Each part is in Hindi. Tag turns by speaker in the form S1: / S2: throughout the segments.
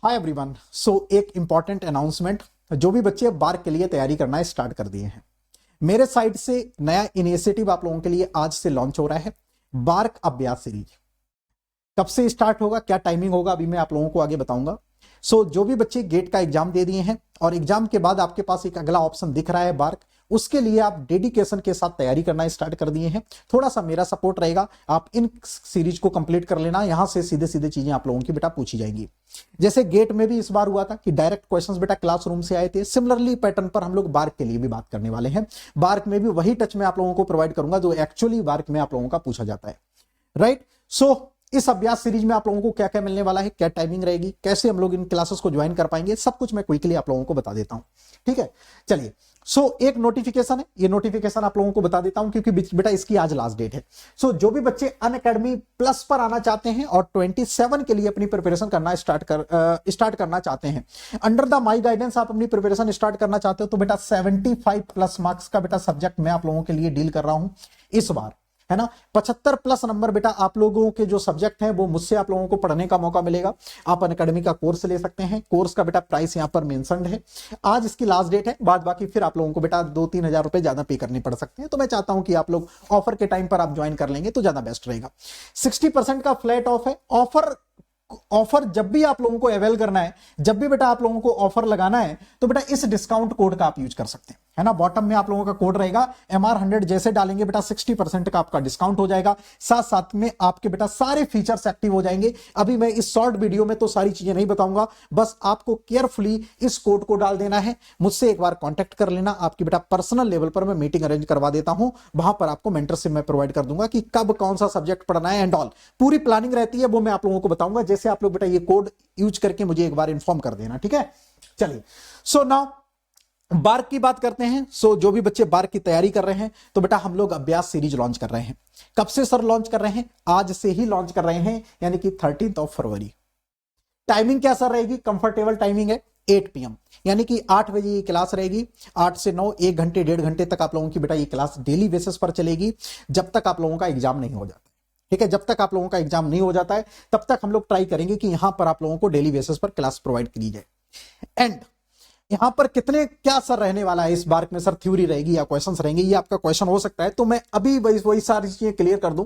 S1: Hi everyone. एक इंपॉर्टेंट अनाउंसमेंट, जो भी बच्चे बार्क के लिए तैयारी करना स्टार्ट कर दिए हैं, मेरे साइड से नया इनिशिएटिव आप लोगों के लिए आज से लॉन्च हो रहा है। बार्क अभ्यास सीरीज कब से स्टार्ट होगा, क्या टाइमिंग होगा, अभी मैं आप लोगों को आगे बताऊंगा। जो भी बच्चे गेट का एग्जाम दे दिए हैं और एग्जाम के बाद आपके पास एक अगला ऑप्शन दिख रहा है बार्क, उसके लिए आप डेडिकेशन के साथ तैयारी करना स्टार्ट कर दिए हैं। थोड़ा सा मेरा सपोर्ट रहेगा, आप इन सीरीज को कंप्लीट कर लेना। यहां से सीधे सीधे चीजें आप लोगों की बेटा पूछी जाएंगी। जैसे गेट में भी इस बार हुआ था कि डायरेक्ट क्वेश्चंस बेटा क्लासरूम से आए थे, सिमिलरली पैटर्न पर हम लोग बार्क के लिए भी बात करने वाले हैं। बार्क में भी वही टच में आप लोगों को प्रोवाइड करूंगा जो एक्चुअली बार्क में आप लोगों का पूछा जाता है। राइट। इस अभ्यास सीरीज में आप लोगों को क्या क्या मिलने वाला है, क्या टाइमिंग रहेगी, कैसे हम लोग इन क्लासेस को ज्वाइन कर पाएंगे, सब कुछ मैं क्विकली आप लोगों को बता देता हूं। ठीक है, चलिए। एक नोटिफिकेशन है, ये नोटिफिकेशन आप लोगों को बता देता हूं क्योंकि बेटा इसकी आज लास्ट डेट है। जो भी बच्चे अनअकैडमी प्लस पर आना चाहते हैं और 27 के लिए अपनी प्रिपरेशन करना स्टार्ट करना चाहते हैं, अंडर द माई गाइडेंस आप अपनी प्रिपरेशन स्टार्ट करना चाहते हो, तो बेटा 75 प्लस मार्क्स का बेटा सब्जेक्ट मैं आप लोगों के लिए डील कर रहा हूं इस बार, है ना। 75 प्लस नंबर बेटा आप लोगों के जो सब्जेक्ट हैं वो मुझसे आप लोगों को पढ़ने का मौका मिलेगा। आप अनअकैडमी का कोर्स ले सकते हैं। कोर्स का बेटा प्राइस यहां पर मेंशन्ड है। आज इसकी लास्ट डेट है, बाद बाकी फिर आप लोगों को बेटा 2-3 हजार रुपए ज्यादा पे करने पड़ सकते हैं। तो मैं चाहता हूं कि आप लोग ऑफर के टाइम पर आप ज्वाइन कर लेंगे तो ज्यादा बेस्ट रहेगा। 60% का फ्लैट ऑफ है। ऑफर जब भी आप लोगों को अवेल करना है, जब भी बेटा आप लोगों को ऑफर लगाना है, तो बेटा इस डिस्काउंट कोड का आप यूज कर सकते हैं, है ना। बॉटम में आप लोगों का कोड रहेगा MR100, जैसे डालेंगे बेटा 60% का आपका डिस्काउंट हो जाएगा। साथ साथ में आपके बेटा सारे फीचर्स एक्टिव हो जाएंगे। अभी मैं इस शॉर्ट वीडियो में तो सारी चीजें नहीं बताऊंगा, बस आपको केयरफुली इस कोड को डाल देना है। मुझसे एक बार कॉन्टेक्ट कर लेना, आपकी बेटा पर्सनल लेवल पर मैं मीटिंग अरेंज करवा देता हूं। वहां पर आपको मेंटरशिप मैं प्रोवाइड कर दूंगा कि कब कौन सा सब्जेक्ट पढ़ना है एंड ऑल, पूरी प्लानिंग रहती है, वो मैं आप लोगों को बताऊंगा। जैसे आप लोग बेटा ये कोड यूज करके मुझे एक बार इन्फॉर्म कर देना, ठीक है। चलिए, नाउ बार्क की बात करते हैं। जो भी बच्चे बार्क की तैयारी कर रहे हैं, तो बेटा हम लोग अभ्यास सीरीज लॉन्च कर रहे हैं। कब से सर लॉन्च कर रहे हैं? आज से ही लॉन्च कर रहे हैं, यानी कि 13 फरवरी। टाइमिंग क्या सर रहेगी? कंफर्टेबल टाइमिंग है 8 PM, यानी कि 8 बजे ये क्लास रहेगी। 8 से 9, 1 घंटे 1.5 घंटे तक आप लोगों की बेटा ये क्लास डेली बेसिस पर चलेगी, जब तक आप लोगों का एग्जाम नहीं हो जाता। ठीक है, जब तक आप लोगों का एग्जाम नहीं हो जाता है तब तक हम लोग ट्राई करेंगे कि यहां पर आप लोगों को डेली बेसिस पर क्लास प्रोवाइड की जाए। एंड यहां पर कितने क्या सर रहने वाला है इस बार में? सर थ्योरी रहेगी या क्वेश्चंस रहेंगे, ये आपका क्वेश्चन हो सकता है, तो मैं अभी वही सारी चीजें क्लियर कर दूं।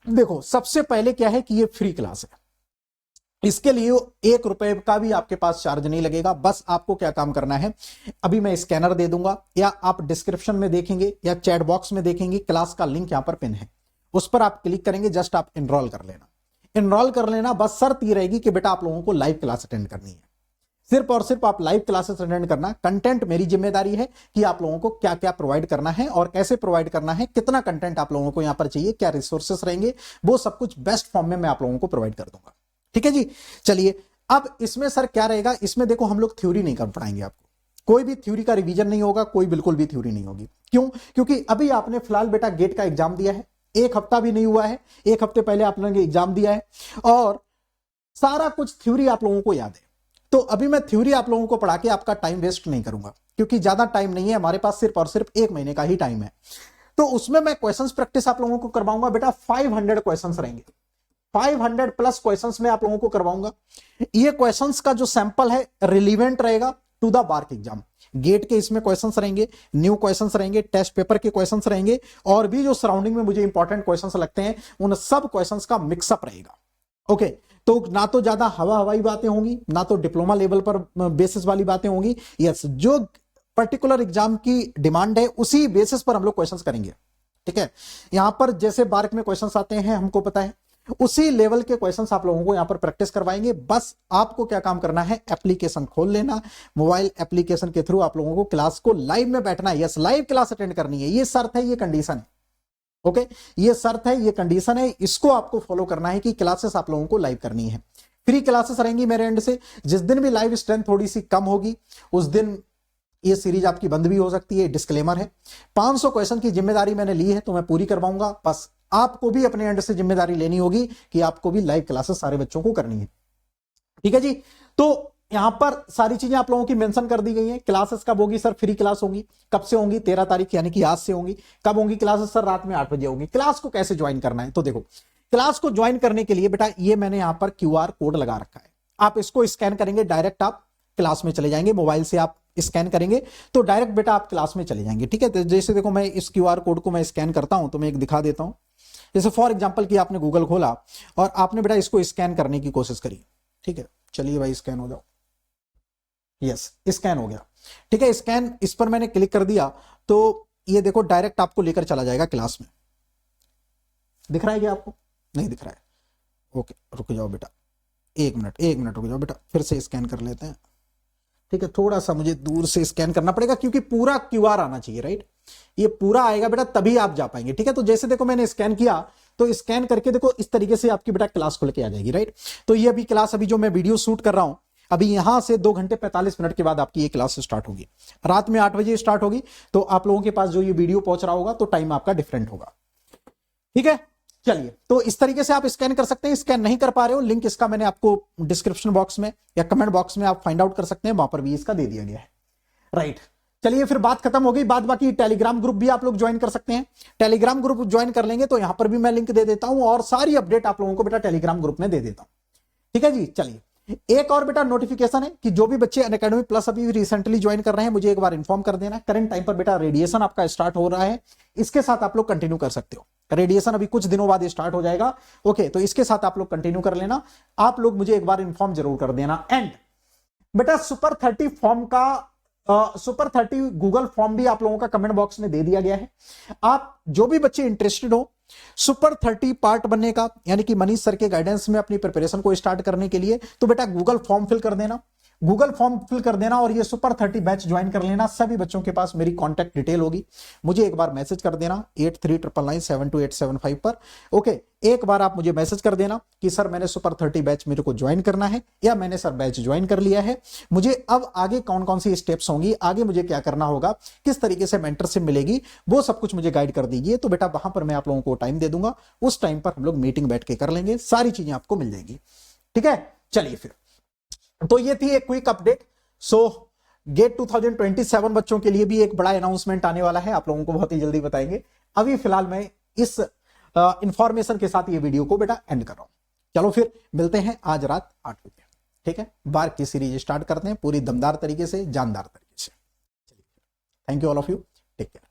S1: देखो, सबसे पहले क्या है कि ये फ्री क्लास है, इसके लिए 1 रुपए का भी आपके पास चार्ज नहीं लगेगा। बस आपको क्या काम करना है, अभी मैं स्कैनर दे दूंगा, या आप डिस्क्रिप्शन में देखेंगे या चैट बॉक्स में देखेंगे, क्लास का लिंक यहां पर पिन है, उस पर आप क्लिक करेंगे, जस्ट आप एनरोल कर लेना। एनरोल कर लेना, बस शर्त ये रहेगी कि बेटा आप लोगों को लाइव क्लास अटेंड करनी है। सिर्फ और सिर्फ आप लाइव क्लासेस अटेंड करना। कंटेंट मेरी जिम्मेदारी है कि आप लोगों को क्या क्या प्रोवाइड करना है और कैसे प्रोवाइड करना है, कितना कंटेंट आप लोगों को यहां पर चाहिए, क्या रिसोर्सेस रहेंगे, वो सब कुछ बेस्ट फॉर्म में मैं आप लोगों को प्रोवाइड कर दूंगा। ठीक है जी। चलिए, अब इसमें सर क्या रहेगा, इसमें देखो हम लोग थ्योरी नहीं कर पढ़ाएंगे आपको, कोई भी थ्योरी का रिवीजन नहीं होगा, कोई बिल्कुल भी थ्योरी नहीं होगी। क्यों? क्योंकि अभी आपने फिलहाल बेटा गेट का एग्जाम दिया है, 1 हफ्ता भी नहीं हुआ है, 1 हफ्ते पहले आपने एग्जाम दिया है और सारा कुछ थ्योरी आप लोगों को याद है। तो अभी मैं थ्योरी आप लोगों को पढ़ा के आपका टाइम वेस्ट नहीं करूंगा, क्योंकि ज्यादा टाइम नहीं है हमारे पास, सिर्फ और सिर्फ 1 महीने का ही टाइम है। तो उसमें मैं क्वेश्चंस प्रैक्टिस आप लोगों को करवाऊंगा बेटा। 500 क्वेश्चंस रहेंगे, 500 प्लस क्वेश्चंस मैं आप लोगों को करवाऊंगा। ये क्वेश्चंस का जो सैंपल है रिलीवेंट रहेगा to the BARC exam. GATE के इसमें क्वेश्चंस रहेंगे, न्यू क्वेश्चंस रहेंगे, टेस्ट पेपर के क्वेश्चंस रहेंगे, और भी जो सराउंडिंग में मुझे इंपॉर्टेंट क्वेश्चंस लगते हैं उन सब क्वेश्चंस का मिक्सअप रहेगा। ओके, तो ना तो ज्यादा हवाई बातें होंगी, ना तो डिप्लोमा लेवल पर बेसिस वाली बातें होंगी। यस, जो पर्टिकुलर एग्जाम की डिमांड है उसी बेसिस पर हम लोग क्वेश्चंस करेंगे। ठीक है, यहां पर जैसे बार्क में क्वेश्चंस आते हैं हमको पता है, उसी लेवल के क्वेश्चंस आप लोगों को यहां पर प्रैक्टिस करवाएंगे। बस आपको क्या काम करना है, एप्लीकेशन खोल लेना, मोबाइल एप्लीकेशन के थ्रू आप लोगों को क्लास को लाइव में बैठना है। यस, लाइव क्लास अटेंड करनी है, ये शर्त है, ये कंडीशन है। ओके, ये शर्त है, ये कंडीशन है, इसको आपको फॉलो करना है कि क्लासेस आप लोगों को लाइव करनी है। फ्री क्लासेस रहेंगी मेरे एंड से। जिस दिन भी लाइव स्ट्रेंथ थोड़ी सी कम होगी उस दिन ये सीरीज आपकी बंद भी हो सकती है, डिस्क्लेमर है। 500 क्वेश्चन की जिम्मेदारी मैंने ली है तो मैं पूरी करवाऊंगा। बस आपको भी अपने एंड से जिम्मेदारी लेनी होगी कि आपको भी लाइव क्लासेस सारे बच्चों को करनी है। ठीक है जी। तो यहां पर सारी चीजें आप लोगों की मेंशन कर दी गई हैं। क्लासेस कब होगी सर? फ्री क्लास होगी। कब से होंगी? 13 तारीख, यानी कि आज से होंगी। कब होंगी क्लासेस सर? रात में 8 बजे होंगी। क्लास को कैसे ज्वाइन करना है? तो देखो, क्लास को ज्वाइन करने के लिए बेटा ये मैंने यहां पर QR कोड लगा रखा है। आप इसको स्कैन करेंगे, डायरेक्ट आप क्लास में चले जाएंगे। मोबाइल से आप स्कैन करेंगे तो डायरेक्ट बेटा आप क्लास में चले जाएंगे। ठीक है, तो जैसे देखो मैं इस QR कोड को मैं स्कैन करता हूं, तो मैं एक दिखा देता हूं। जैसे फॉर एग्जांपल कि आपने गूगल खोला और आपने बेटा इसको स्कैन करने की कोशिश करी। ठीक है, चलिए भाई स्कैन हो जाओ। यस, स्कैन हो गया। ठीक है, स्कैन इस पर मैंने क्लिक कर दिया तो ये देखो डायरेक्ट आपको लेकर चला जाएगा क्लास में। दिख रहा है क्या आपको? नहीं दिख रहा है। ओके, रुक जाओ बेटा, एक मिनट रुक जाओ बेटा, फिर से स्कैन कर लेते हैं। ठीक है, थोड़ा सा मुझे दूर से स्कैन करना पड़ेगा क्योंकि पूरा QR आना चाहिए, राइट? ये पूरा आएगा बेटा तभी आप जा पाएंगे। ठीक है, तो जैसे देखो मैंने स्कैन किया तो स्कैन करके देखो इस तरीके से आपकी बेटा क्लास खुल के आ जाएगी, राइट? तो ये अभी क्लास, अभी जो मैं वीडियो शूट कर रहा हूं, अभी यहां से 2 घंटे 45 मिनट के बाद आपकी ये क्लास स्टार्ट होगी। रात में 8 बजे स्टार्ट होगी, तो आप लोगों के पास जो ये वीडियो पहुंच रहा होगा तो टाइम आपका डिफरेंट होगा। ठीक है, चलिए, तो इस तरीके से आप स्कैन कर सकते हैं। स्कैन नहीं कर पा रहे हो, लिंक इसका मैंने आपको डिस्क्रिप्शन बॉक्स में या कमेंट बॉक्स में आप फाइंड आउट कर सकते हैं, वहां पर भी इसका दे दिया गया है, राइट? चलिए, फिर बात खत्म हो गई। बाद बाकी टेलीग्राम ग्रुप भी आप लोग ज्वाइन कर सकते हैं। टेलीग्राम ग्रुप ज्वाइन कर लेंगे तो यहां पर भी मैं लिंक दे देता हूं और सारी अपडेट आप लोगों को बेटा टेलीग्राम ग्रुप में दे देता हूं। ठीक है जी, चलिए, एक और बेटा नोटिफिकेशन है कि जो भी बच्चे अनअकैडमी प्लस अभी रिसेंटली ज्वाइन कर रहे हैं, मुझे एक बार इन्फॉर्म कर देना। करंट टाइम पर बेटा रेडिएशन आपका स्टार्ट हो रहा है, इसके साथ आप लोग कंटिन्यू कर सकते हो। रेडिएशन अभी कुछ दिनों बाद स्टार्ट हो जाएगा। ओके, तो इसके साथ आप लोग कंटिन्यू कर लेना। आप लोग मुझे एक बार इन्फॉर्म जरूर कर देना। एंड बेटा सुपर 30 फॉर्म का सुपर 30 गूगल फॉर्म भी आप लोगों का कमेंट बॉक्स में दे दिया गया है। आप जो भी बच्चे इंटरेस्टेड हो सुपर 30 पार्ट बनने का, यानी कि मनीष सर के गाइडेंस में अपनी प्रिपरेशन को स्टार्ट करने के लिए, तो बेटा गूगल फॉर्म फिल कर देना। गूगल फॉर्म फिल कर देना और ये सुपर 30 बैच ज्वाइन कर लेना। सभी बच्चों के पास मेरी कॉन्टैक्ट डिटेल होगी, मुझे एक बार मैसेज कर देना 8399972875 पर। ओके, एक बार आप मुझे मैसेज कर देना कि सर मैंने सुपर 30 बैच मेरे को ज्वाइन करना है, या मैंने सर बैच ज्वाइन कर लिया है, मुझे अब आगे कौन कौन सी स्टेप्स होंगी, आगे मुझे क्या करना होगा, किस तरीके से मेंटरशिप मिलेगी, वो सब कुछ मुझे गाइड कर दीजिए। तो बेटा वहां पर मैं आप लोगों को टाइम दे दूंगा, उस टाइम पर हम लोग मीटिंग बैठ के कर लेंगे, सारी चीजें आपको मिल जाएंगी। ठीक है, चलिए फिर, तो ये थी एक क्विक अपडेट। सो गेट 2027 बच्चों के लिए भी एक बड़ा अनाउंसमेंट आने वाला है, आप लोगों को बहुत ही जल्दी बताएंगे। अभी फिलहाल मैं इस इंफॉर्मेशन के साथ ये वीडियो को बेटा एंड कर रहा हूं। चलो फिर मिलते हैं आज रात 8 बजे। ठीक है, बार की सीरीज स्टार्ट करते हैं पूरी दमदार तरीके से, जानदार तरीके से। Thank you all of you, take care.